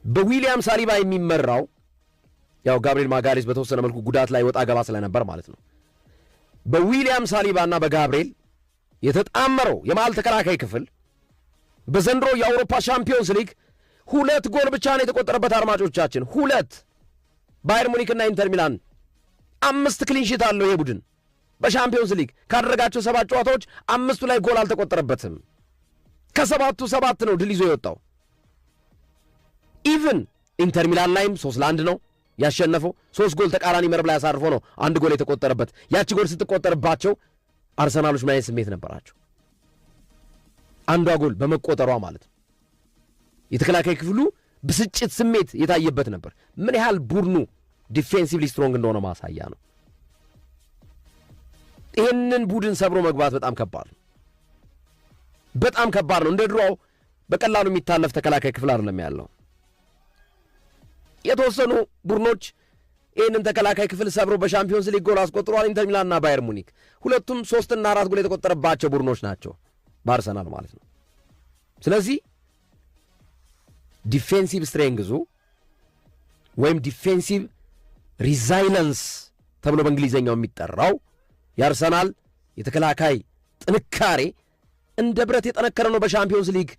በዊሊያም ሳሊባ የሚመራው ያው ጋብሪኤል ማጋሌስ በተወሰነ መልኩ ጉዳት ላይ ወጣ ገባ ስለነበር ማለት ነው። በዊሊያም ሳሊባና በጋብሪኤል የተጣመረው የመሃል ተከላካይ ክፍል በዘንድሮ የአውሮፓ ሻምፒዮንስ ሊግ 2 ጎል ብቻ ነው የተቆጠረበት። አድማጮቻችን 2 ባየር ሙኒክና ኢንተር ሚላን 5 ክሊንሺት አለው ይሄ ቡድን በሻምፒዮንስ ሊግ ካደረጋቸው 7 ጨዋታዎች 5ቱ ላይ ጎል አልተቆጠረበትም። ከ7ቱ 7 ነው ድል ይዞ የወጣው። ኢቭን ኢንተር ሚላን ላይም 3-1 ነው ያሸነፈው። 3 ጎል ተቃራኒ መረብ ላይ አሳርፎ ነው 1 ጎል የተቆጠረበት። ያቺ ጎል ስትቆጠርባቸው አርሰናሎች ምን አይነት ስሜት ነበራቸው? አንዷ ጎል በመቆጠሯ ማለት ነው። የተከላካይ ክፍሉ ብስጭት ስሜት የታየበት ነበር። ምን ያህል ቡድኑ ዲፌንሲቭሊ ስትሮንግ እንደሆነ ማሳያ ነው። ይህንን ቡድን ሰብሮ መግባት በጣም ከባድ ነው። በጣም ከባድ ነው። እንደ ድሮው በቀላሉ የሚታለፍ ተከላካይ ክፍል አይደለም ያለው። የተወሰኑ ቡድኖች ይህንን ተከላካይ ክፍል ሰብሮ በሻምፒዮንስ ሊግ ጎል አስቆጥሯል። ኢንተር ሚላንና ባየር ሙኒክ ሁለቱም 3 እና 4 ጎል የተቆጠረባቸው ቡድኖች ናቸው በአርሰናል ማለት ነው። ስለዚህ ዲፌንሲቭ ስትሬንግዙ ወይም ዲፌንሲቭ ሪዛይለንስ ተብሎ በእንግሊዝኛው የሚጠራው የአርሰናል የተከላካይ ጥንካሬ እንደ ብረት የጠነከረ ነው በሻምፒዮንስ ሊግ